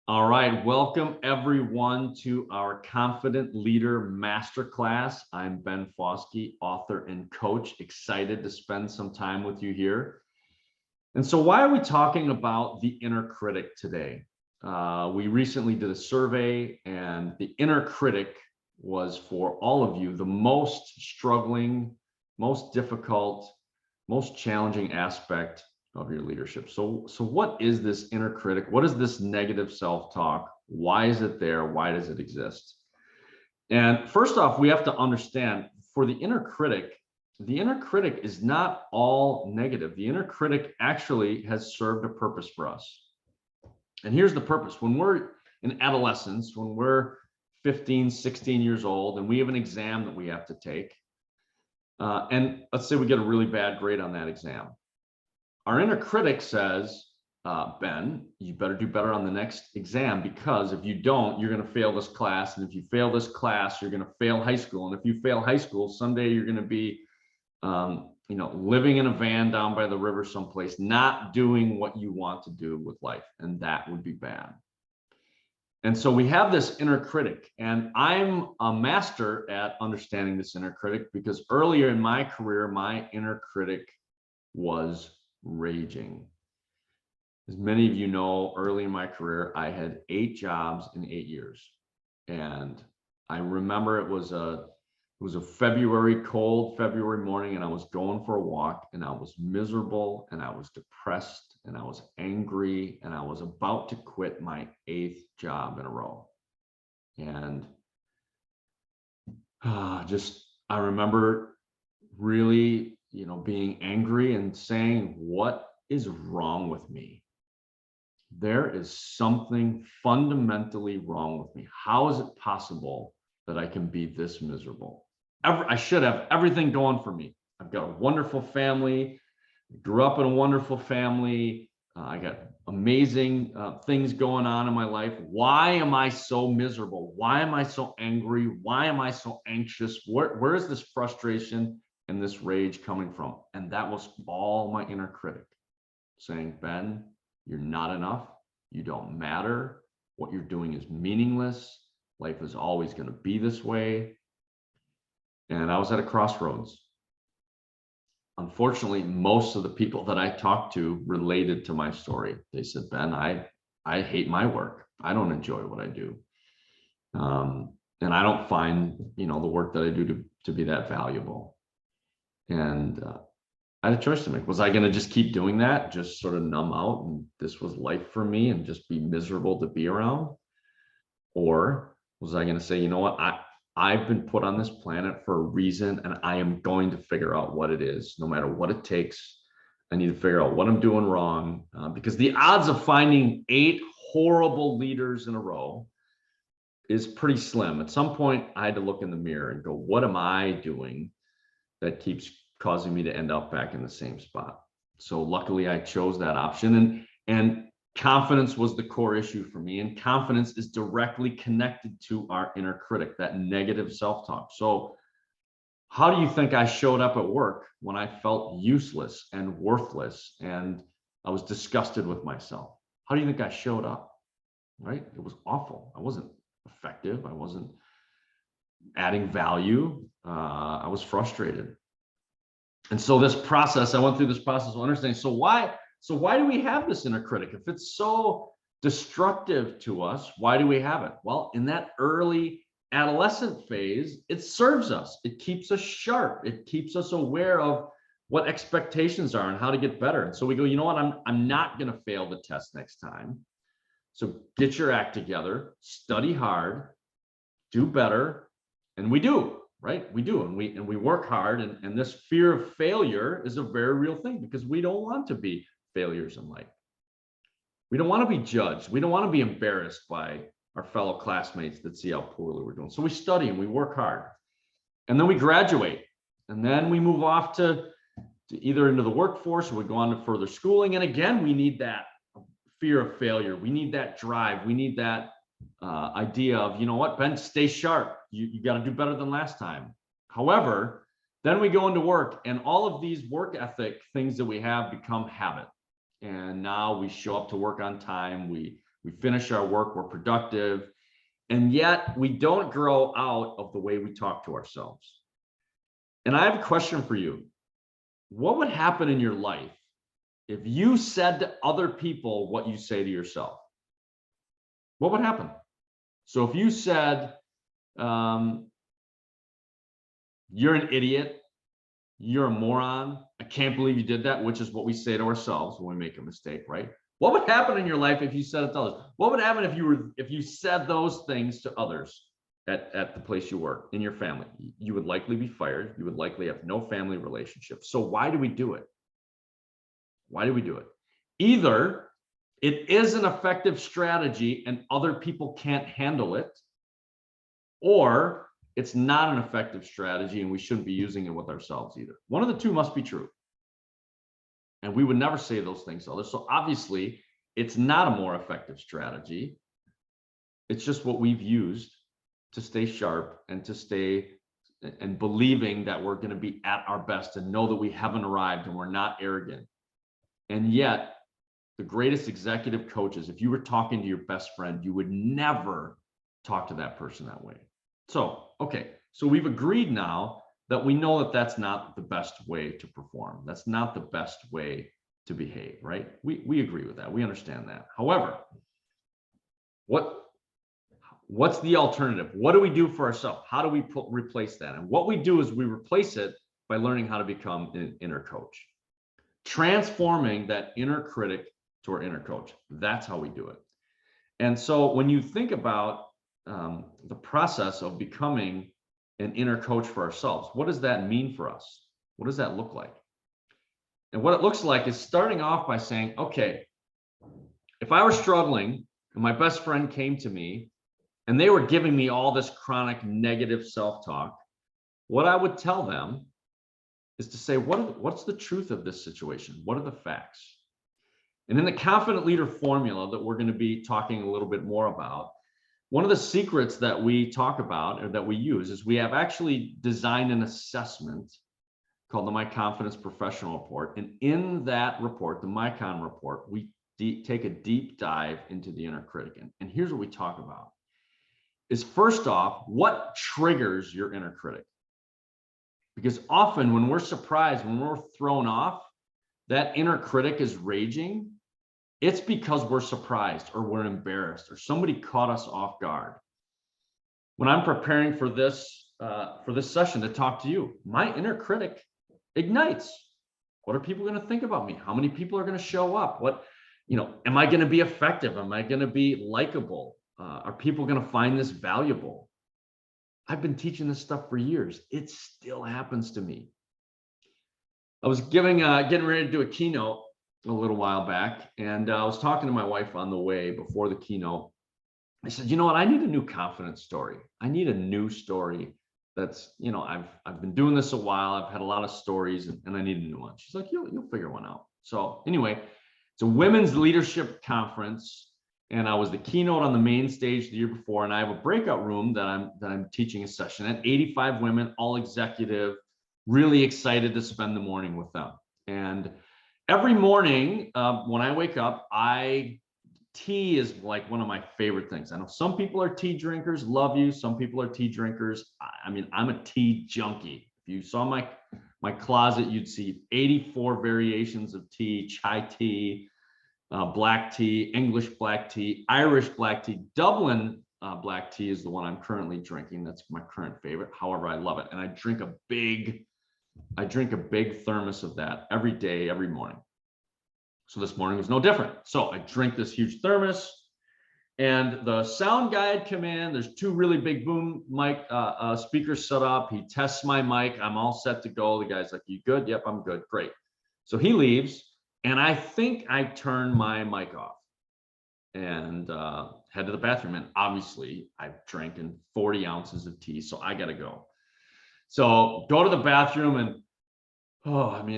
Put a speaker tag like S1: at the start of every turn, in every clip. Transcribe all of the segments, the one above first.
S1: All right, welcome everyone to our Confident Leader Masterclass. I'm Ben Fauske, author and coach, excited to spend some time with you here. And so why are we talking about the inner critic today? We recently did a survey, and the inner critic was, for all of you, the most struggling, most difficult, most challenging aspect of your leadership. So what is this inner critic? What is this negative self-talk? Why is it there? Why does it exist? And first off, we have to understand, for the inner critic is not all negative. The inner critic actually has served a purpose for us. And here's the purpose. When we're in adolescence, when we're 15, 16 years old, and we have an exam that we have to take, and let's say we get a really bad grade on that exam. Our inner critic says, Ben, you better do better on the next exam, because if you don't, you're going to fail this class. And if you fail this class, you're going to fail high school. And if you fail high school, someday you're going to be, living in a van down by the river someplace, not doing what you want to do with life. And that would be bad. And so we have this inner critic, and I'm a master at understanding this inner critic, because earlier in my career, my inner critic was raging. As many of you know, early in my career, I had 8 jobs in 8 years. And I remember it was a cold February morning, and I was going for a walk, and I was miserable, and I was depressed, and I was angry, and I was about to quit my 8th job in a row. And I remember really, being angry and saying, what is wrong with me? There is something fundamentally wrong with me. How is it possible that I can be this miserable? I should have everything going for me. I've got a wonderful family. I grew up in a wonderful family. I got amazing things going on in my life. Why am I so miserable? Why am I so angry? Why am I so anxious? Where is this frustration and this rage coming from? And that was all my inner critic saying, Ben, you're not enough. You don't matter. What you're doing is meaningless. Life is always going to be this way. And I was at a crossroads. Unfortunately, most of the people that I talked to related to my story. They said, Ben, I hate my work. I don't enjoy what I do. And I don't find, the work that I do to be that valuable. And I had a choice to make. Was I going to just keep doing that, just sort of numb out, and this was life for me and just be miserable to be around? Or was I going to say, you know what, I've been put on this planet for a reason, and I am going to figure out what it is, no matter what it takes. I need to figure out what I'm doing wrong, because the odds of finding 8 horrible leaders in a row is pretty slim. At some point, I had to look in the mirror and go, what am I doing that keeps causing me to end up back in the same spot? So luckily, I chose that option, and confidence was the core issue for me. And confidence is directly connected to our inner critic, that negative self-talk. So how do you think I showed up at work when I felt useless and worthless and I was disgusted with myself? How do you think I showed up? Right? It was awful. I wasn't effective. I wasn't adding value. I was frustrated. And so I went through this process of understanding, so why do we have this inner critic? If it's so destructive to us, why do we have it? Well, in that early adolescent phase, it serves us. It keeps us sharp. It keeps us aware of what expectations are and how to get better. And so we go, you know what, I'm not going to fail the test next time. So get your act together, study hard, do better. And we do. Right? We do. And we work hard. And this fear of failure is a very real thing, because we don't want to be failures in life. We don't want to be judged. We don't want to be embarrassed by our fellow classmates that see how poorly we're doing. So we study and we work hard. And then we graduate. And then we move off to either into the workforce, or we go on to further schooling. And again, we need that fear of failure. We need that drive. We need that idea of, you know what, Ben, stay sharp. You got to do better than last time. However, then we go into work, and all of these work ethic things that we have become habit. And now we show up to work on time. We we finish our work, we're productive, and yet we don't grow out of the way we talk to ourselves. And I have a question for you. What would happen in your life if you said to other people what you say to yourself? What would happen? So if you said, you're an idiot, you're a moron, I can't believe you did that, which is what we say to ourselves when we make a mistake, right? What would happen in your life if you said it to others? What would happen if you said those things to others at the place you work, in your family? You would likely be fired. You would likely have no family relationship. So why do we do it? Why do we do it? Either it is an effective strategy and other people can't handle it, or it's not an effective strategy and we shouldn't be using it with ourselves either. One of the two must be true. And we would never say those things to others. So obviously, it's not a more effective strategy. It's just what we've used to stay sharp and to stay and believing that we're going to be at our best and know that we haven't arrived and we're not arrogant. And yet, the greatest executive coaches, if you were talking to your best friend, you would never talk to that person that way. So, okay, so we've agreed now that we know that that's not the best way to perform. That's not the best way to behave, right? We agree with that. We understand that. However, what's the alternative? What do we do for ourselves? How do we replace that? And what we do is we replace it by learning how to become an inner coach, transforming that inner critic to our inner coach. That's how we do it. And so when you think about the process of becoming an inner coach for ourselves, what does that mean for us? What does that look like? And what it looks like is starting off by saying, okay, if I were struggling and my best friend came to me and they were giving me all this chronic negative self-talk, what I would tell them is to say, what's the truth of this situation? What are the facts? And in the Confident Leader formula that we're going to be talking a little bit more about, one of the secrets that we talk about or that we use is we have actually designed an assessment called the My Confidence Professional Report. And in that report, the MyCon report, we take a deep dive into the inner critic. And here's what we talk about is, first off, what triggers your inner critic? Because often when we're surprised, when we're thrown off, that inner critic is raging. It's because we're surprised or we're embarrassed or somebody caught us off guard. When I'm preparing for this session to talk to you, my inner critic ignites. What are people going to think about me? How many people are going to show up? Am I going to be effective? Am I going to be likable? Are people going to find this valuable? I've been teaching this stuff for years. It still happens to me. I was getting ready to do a keynote a little while back, and I was talking to my wife on the way before the keynote. I said, you know what? I need a new confidence story. I need a new story that's, I've been doing this a while. I've had a lot of stories, and I need a new one. She's like, you'll figure one out. So anyway, it's a women's leadership conference, and I was the keynote on the main stage the year before, and I have a breakout room that I'm teaching a session at. 85 women, all executive, really excited to spend the morning with them. And every morning when I wake up, tea is like one of my favorite things. I know some people are tea drinkers, love you. Some people are tea drinkers. I'm a tea junkie. If you saw my closet, you'd see 84 variations of tea: chai tea, black tea, English black tea, Irish black tea. Dublin black tea is the one I'm currently drinking. That's my current favorite. However, I love it. And I drink a big thermos of that every day, every morning. So this morning was no different. So I drink this huge thermos, and the sound guy had come in. There's two really big boom mic speakers set up. He tests my mic. I'm all set to go. The guy's like, "You good?" "Yep, I'm good." "Great." So he leaves, and I think I turned my mic off and head to the bathroom. And obviously, I've drank 40 ounces of tea, so I got to go. So go to the bathroom, and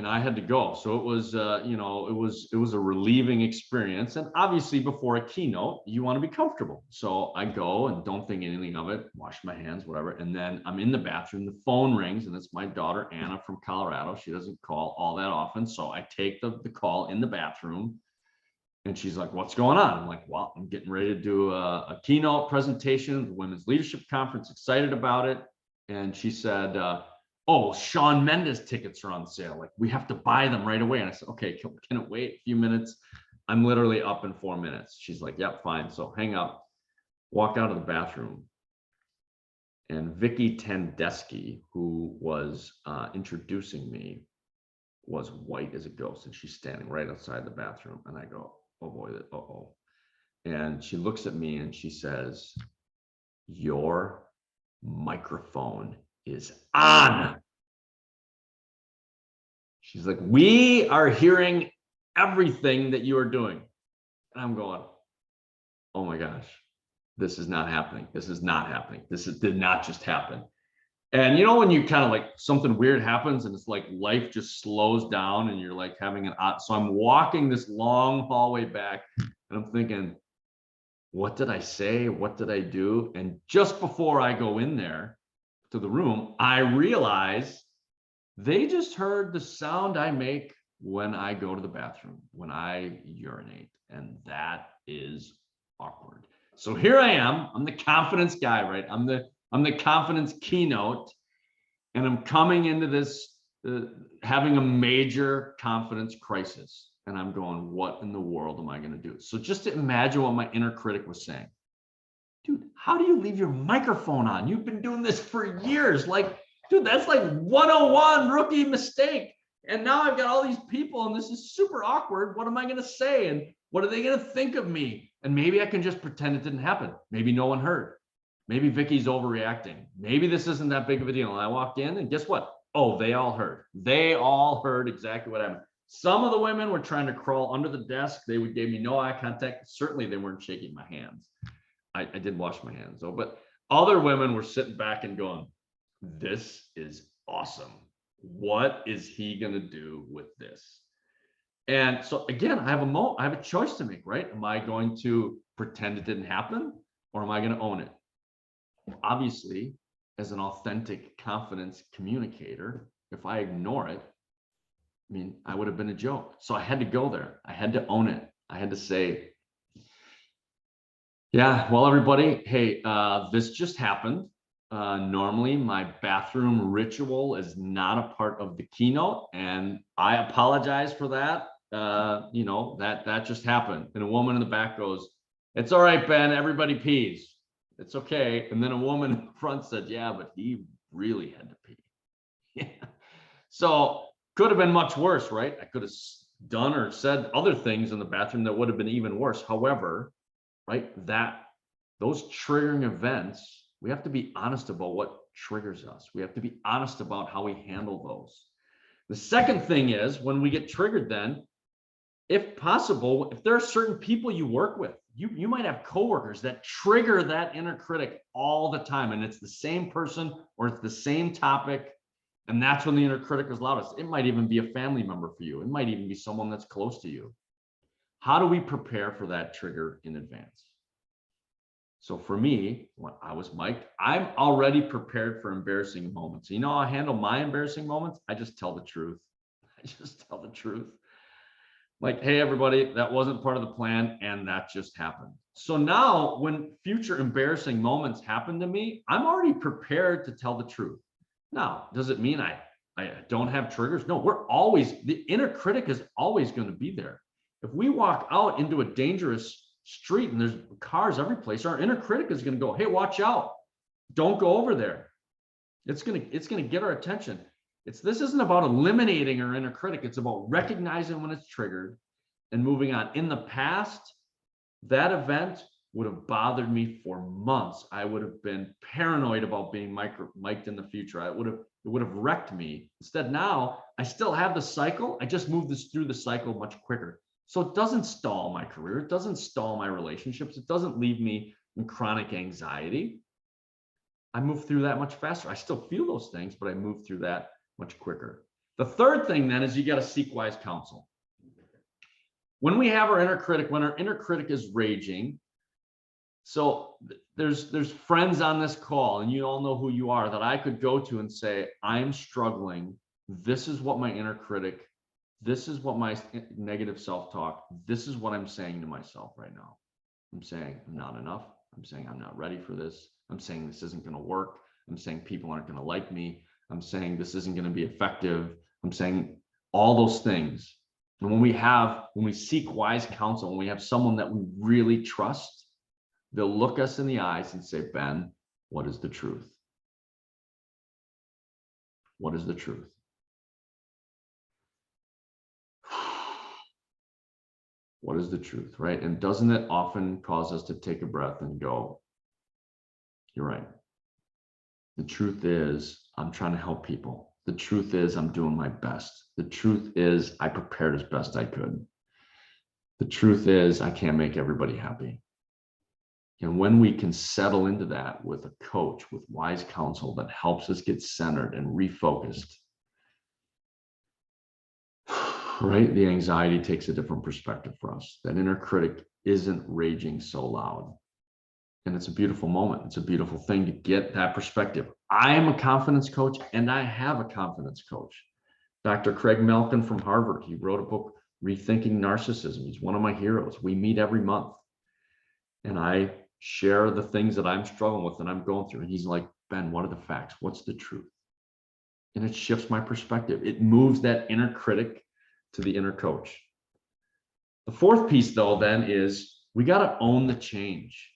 S1: I had to go. So it was, it was a relieving experience. And obviously, before a keynote, you want to be comfortable. So I go and don't think anything of it, wash my hands, whatever. And then I'm in the bathroom, the phone rings, and it's my daughter, Anna, from Colorado. She doesn't call all that often. So I take the call in the bathroom. And she's like, what's going on? I'm like, well, I'm getting ready to do a keynote presentation at the Women's Leadership Conference, excited about it. And she said, oh, Shawn Mendes tickets are on sale. Like, we have to buy them right away. And I said, okay, can it wait a few minutes? I'm literally up in 4 minutes. She's like, yep, fine. So hang up, walk out of the bathroom. And Vicky Tandeschi, who was introducing me, was white as a ghost. And she's standing right outside the bathroom. And I go, oh boy, uh-oh. And she looks at me and she says, your microphone is on. She's like, we are hearing everything that you are doing. And I'm going, oh my gosh, this is not happening. This is not happening. Did not just happen. And you know, when you kind of like something weird happens and it's like life just slows down and you're like having so I'm walking this long hallway back and I'm thinking, what did I say? What did I do? And just before I go in there to the room, I realize they just heard the sound I make when I go to the bathroom, when I urinate, and that is awkward. So here I am. I'm the confidence guy, right? I'm the confidence keynote, and I'm coming into this having a major confidence crisis. And I'm going, what in the world am I going to do? So just to imagine what my inner critic was saying. Dude, how do you leave your microphone on? You've been doing this for years. Like, dude, that's like 101 rookie mistake. And now I've got all these people and this is super awkward. What am I going to say? And what are they going to think of me? And maybe I can just pretend it didn't happen. Maybe no one heard. Maybe Vicky's overreacting. Maybe this isn't that big of a deal. And I walked in and guess what? Oh, they all heard. They all heard exactly what happened. Some of the women were trying to crawl under the desk. They gave me no eye contact. Certainly they weren't shaking my hands. I did wash my hands though, but other women were sitting back and going, this is awesome. What is he going to do with this? And so again, I have a choice to make, right? Am I going to pretend it didn't happen or am I going to own it? Obviously, as an authentic confidence communicator, if I ignore it, I mean, I would have been a joke. So I had to go there. I had to own it. I had to say, yeah, well, everybody, hey, this just happened. Normally, my bathroom ritual is not a part of the keynote, and I apologize for that. You know, that just happened. And a woman in the back goes, it's all right, Ben, everybody pees. It's okay. And then a woman in front said, yeah, but he really had to pee. Yeah. So could have been much worse, right? I could have done or said other things in the bathroom that would have been even worse. However, right, those triggering events, we have to be honest about what triggers us. We have to be honest about how we handle those. The second thing is when we get triggered, then, if possible, if there are certain people you work with, you might have coworkers that trigger that inner critic all the time, and it's the same person or it's the same topic, and that's when the inner critic is loudest. It might even be a family member for you. It might even be someone that's close to you. How do we prepare for that trigger in advance? So for me, when I was mic'd, I'm already prepared for embarrassing moments. You know how I handle my embarrassing moments? I just tell the truth. I just tell the truth. Like, hey, everybody, that wasn't part of the plan, and that just happened. So now when future embarrassing moments happen to me, I'm already prepared to tell the truth. Now, does it mean I don't have triggers? No, the inner critic is always going to be there. If we walk out into a dangerous street and there's cars every place, our inner critic is going to go, hey, watch out. Don't go over there. It's going to get our attention. This isn't about eliminating our inner critic. It's about recognizing when it's triggered and moving on. In the past, that event would have bothered me for months. I would have been paranoid about being mic'd in the future. It would have wrecked me. Instead, now I still have the cycle. I just move through the cycle much quicker. So it doesn't stall my career. It doesn't stall my relationships. It doesn't leave me in chronic anxiety. I move through that much faster. I still feel those things, but I move through that much quicker. The third thing then is you got to seek wise counsel. When we have our inner critic, when our inner critic is raging, so there's friends on this call, and you all know who you are, that I could go to and say, I'm struggling. This is what my inner critic this is what my negative self-talk, this is what I'm saying to myself right now. I'm saying I'm not enough. I'm saying I'm not ready for this. I'm saying this isn't going to work. I'm saying people aren't going to like me. I'm saying this isn't going to be effective. I'm saying all those things. And when we seek wise counsel, when we have someone that we really trust, they'll look us in the eyes and say, Ben, what is the truth? What is the truth? What is the truth, right? And doesn't it often cause us to take a breath and go, you're right. The truth is, I'm trying to help people. The truth is, I'm doing my best. The truth is, I prepared as best I could. The truth is, I can't make everybody happy. And when we can settle into that with a coach, with wise counsel that helps us get centered and refocused, right? The anxiety takes a different perspective for us. That inner critic isn't raging so loud. And it's a beautiful moment. It's a beautiful thing to get that perspective. I am a confidence coach and I have a confidence coach. Dr. Craig Melkin from Harvard, he wrote a book, Rethinking Narcissism. He's one of my heroes. We meet every month. And I share the things that I'm struggling with and I'm going through. And he's like, Ben, what are the facts? What's the truth? And it shifts my perspective. It moves that inner critic to the inner coach. The fourth piece, though, then is we got to own the change.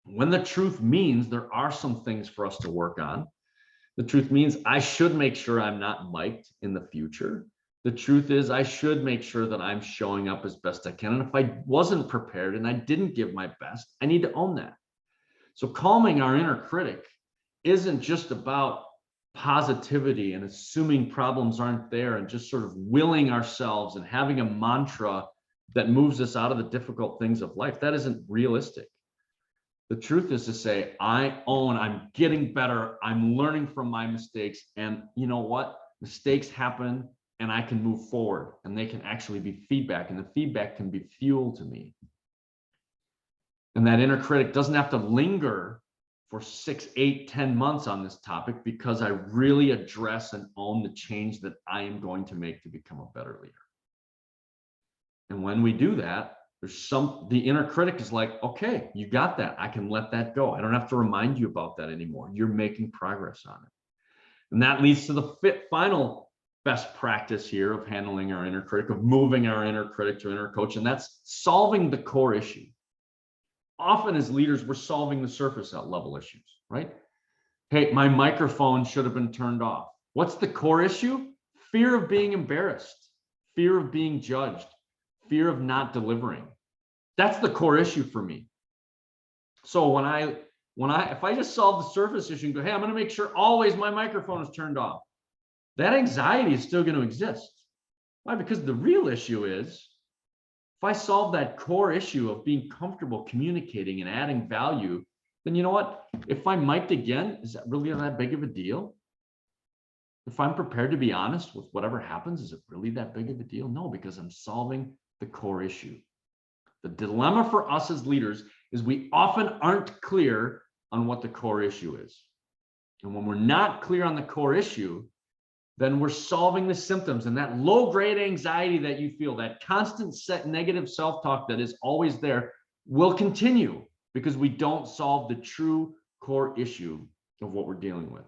S1: When the truth means there are some things for us to work on. The truth means I should make sure I'm not mic'd in the future. The truth is I should make sure that I'm showing up as best I can. And if I wasn't prepared and I didn't give my best, I need to own that. So calming our inner critic isn't just about positivity and assuming problems aren't there and just sort of willing ourselves and having a mantra that moves us out of the difficult things of life. That isn't realistic. The truth is to say, I'm getting better. I'm learning from my mistakes. And you know what? Mistakes happen and I can move forward and they can actually be feedback, and the feedback can be fuel to me. And that inner critic doesn't have to linger for 6, 8, 10 months on this topic because I really address and own the change that I am going to make to become a better leader. And when we do that, the inner critic is like, okay, you got that. I can let that go. I don't have to remind you about that anymore. You're making progress on it. And that leads to the final best practice here of handling our inner critic, of moving our inner critic to inner coach, and that's solving the core issue. Often as leaders, we're solving the surface level issues, right? Hey, my microphone should have been turned off. What's the core issue? Fear of being embarrassed, fear of being judged, fear of not delivering. That's the core issue for me. So if I just solve the surface issue and go, hey, I'm going to make sure always my microphone is turned off, that anxiety is still going to exist. Why? Because the real issue is, if I solve that core issue of being comfortable communicating and adding value, then you know what? If I'm mic'd again, is that really that big of a deal? If I'm prepared to be honest with whatever happens, is it really that big of a deal? No, because I'm solving the core issue. The dilemma for us as leaders is we often aren't clear on what the core issue is. And when we're not clear on the core issue, then we're solving the symptoms, and that low-grade anxiety that you feel, that constant negative self-talk that is always there, will continue because we don't solve the true core issue of what we're dealing with.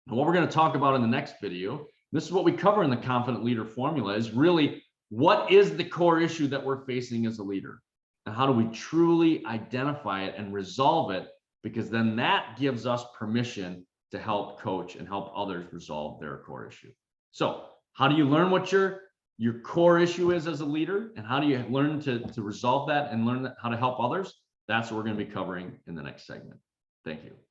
S1: And what we're going to talk about in the next video, this is what we cover in the Confident Leader Formula, is really what is the core issue that we're facing as a leader, and how do we truly identify it and resolve it, because then that gives us permission to help coach and help others resolve their core issue. So how do you learn what your core issue is as a leader, and how do you learn to resolve that and learn how to help others? That's what we're going to be covering in the next segment. Thank you.